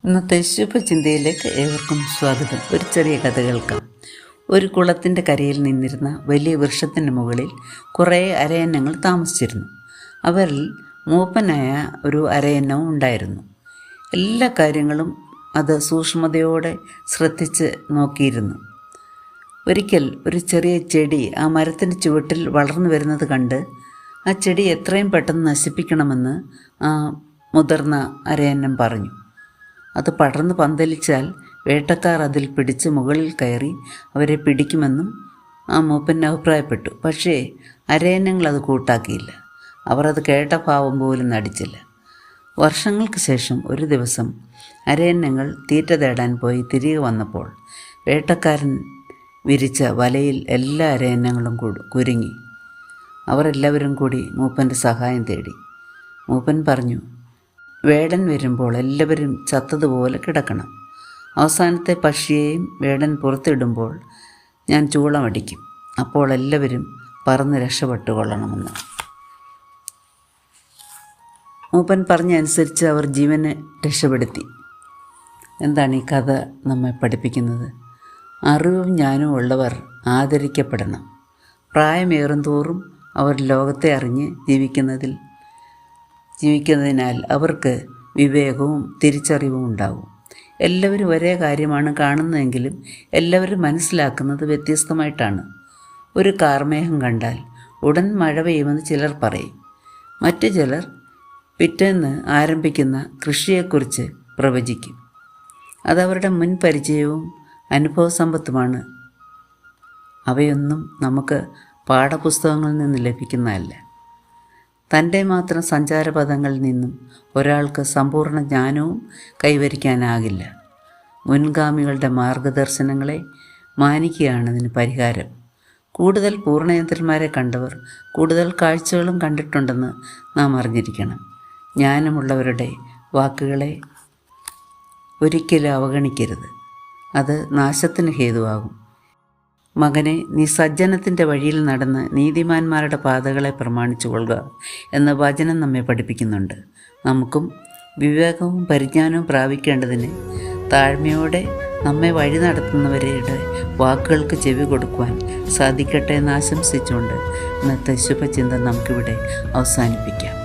ഇന്നത്തെ ശുഭചിന്തയിലേക്ക് ഏവർക്കും സ്വാഗതം. ഒരു ചെറിയ കഥ കേൾക്കാം. ഒരു കുളത്തിൻ്റെ കരയിൽ നിന്നിരുന്ന വലിയ വൃക്ഷത്തിൻ്റെ മുകളിൽ കുറേ അരയന്നങ്ങൾ താമസിച്ചിരുന്നു. അവരിൽ മൂപ്പനായ ഒരു അരയന്നവും ഉണ്ടായിരുന്നു. എല്ലാ കാര്യങ്ങളും അത് സൂക്ഷ്മതയോടെ ശ്രദ്ധിച്ച് നോക്കിയിരുന്നു. ഒരിക്കൽ ഒരു ചെറിയ ചെടി ആ മരത്തിൻ്റെ ചുവട്ടിൽ വളർന്നു വരുന്നത് കണ്ട് ആ ചെടി എത്രയും പെട്ടെന്ന് നശിപ്പിക്കണമെന്ന് ആ മുതിർന്ന അരയന്നം പറഞ്ഞു. അത് പടർന്ന് പന്തലിച്ചാൽ വേട്ടക്കാർ അതിൽ പിടിച്ച് മുകളിൽ കയറി അവരെ പിടിക്കുമെന്നും ആ മൂപ്പൻ അഭിപ്രായപ്പെട്ടു. പക്ഷേ അരയന്നങ്ങൾ അത് കൂട്ടാക്കിയില്ല. അവർ അത് കേട്ട ഭാവം പോലും നടിച്ചില്ല. വർഷങ്ങൾക്ക് ശേഷം ഒരു ദിവസം അരയന്നങ്ങൾ തീറ്റ തേടാൻ പോയി തിരികെ വന്നപ്പോൾ വേട്ടക്കാരൻ വിരിച്ച വലയിൽ എല്ലാ അരയന്നങ്ങളും കുരുങ്ങി. അവർ എല്ലാവരും കൂടി മൂപ്പൻ്റെ സഹായം തേടി. മൂപ്പൻ പറഞ്ഞു, വേടൻ വരുമ്പോൾ എല്ലാവരും ചത്തതുപോലെ കിടക്കണം. അവസാനത്തെ പക്ഷിയെയും വേടൻ പുറത്തിടുമ്പോൾ ഞാൻ ചൂളമടിക്കും. അപ്പോൾ എല്ലാവരും പറന്ന് രക്ഷപ്പെട്ടു കൊള്ളണമെന്ന്. മൂപ്പൻ പറഞ്ഞനുസരിച്ച് അവർ ജീവനെ രക്ഷപ്പെടുത്തി. എന്താണ് ഈ കഥ നമ്മെ പഠിപ്പിക്കുന്നത്? അറിവും ജ്ഞാനവും ഉള്ളവർ ആദരിക്കപ്പെടണം. പ്രായമേറും തോറും അവർ ലോകത്തെ അറിഞ്ഞ് ജീവിക്കുന്നതിനാൽ അവർക്ക് വിവേകവും തിരിച്ചറിവും ഉണ്ടാകും. എല്ലാവരും ഒരേ കാര്യമാണ് കാണുന്നതെങ്കിലും എല്ലാവരും മനസ്സിലാക്കുന്നത് വ്യത്യസ്തമായിട്ടാണ്. ഒരു കാർമേഘം കണ്ടാൽ ഉടൻ മഴ പെയ്യുമെന്ന് ചിലർ പറയും. മറ്റു ചിലർ പിറ്റേന്ന് ആരംഭിക്കുന്ന കൃഷിയെക്കുറിച്ച് പ്രവചിക്കും. അതവരുടെ മുൻ പരിചയവും അനുഭവസമ്പത്തുമാണ്. അവയൊന്നും നമുക്ക് പാഠപുസ്തകങ്ങളിൽ നിന്ന് ലഭിക്കുന്നതല്ല. തൻ്റെ മാത്രം സഞ്ചാരപഥങ്ങളിൽ നിന്നും ഒരാൾക്ക് സമ്പൂർണ്ണ ജ്ഞാനവും കൈവരിക്കാനാകില്ല. മുൻഗാമികളുടെ മാർഗദർശനങ്ങളെ മാനിക്കുകയാണ് ഇതിന് പരിഹാരം. കൂടുതൽ പൂർണ്ണയന്ത്രന്മാരെ കണ്ടവർ കൂടുതൽ കാഴ്ചകളും കണ്ടിട്ടുണ്ടെന്ന് നാം അറിഞ്ഞിരിക്കണം. ജ്ഞാനമുള്ളവരുടെ വാക്കുകളെ ഒരിക്കലും അവഗണിക്കരുത്. അത് നാശത്തിന് ഹേതുവാകും. മകനെ, നീ സജ്ജനത്തിൻ്റെ വഴിയിൽ നടന്ന് നീതിമാന്മാരുടെ പാതകളെ പ്രമാണിച്ചു കൊള്ളുക എന്ന വചനം നമ്മെ പഠിപ്പിക്കുന്നുണ്ട്. നമുക്കും വിവേകവും പരിജ്ഞാനവും പ്രാപിക്കേണ്ടതിന് താഴ്മയോടെ നമ്മെ വഴി നടത്തുന്നവരുടെ വാക്കുകൾക്ക് ചെവി കൊടുക്കുവാൻ സാധിക്കട്ടെ എന്ന് ആശംസിച്ചുകൊണ്ട് ഇന്നത്തെ ശുഭചിന്ത നമുക്കിവിടെ അവസാനിപ്പിക്കാം.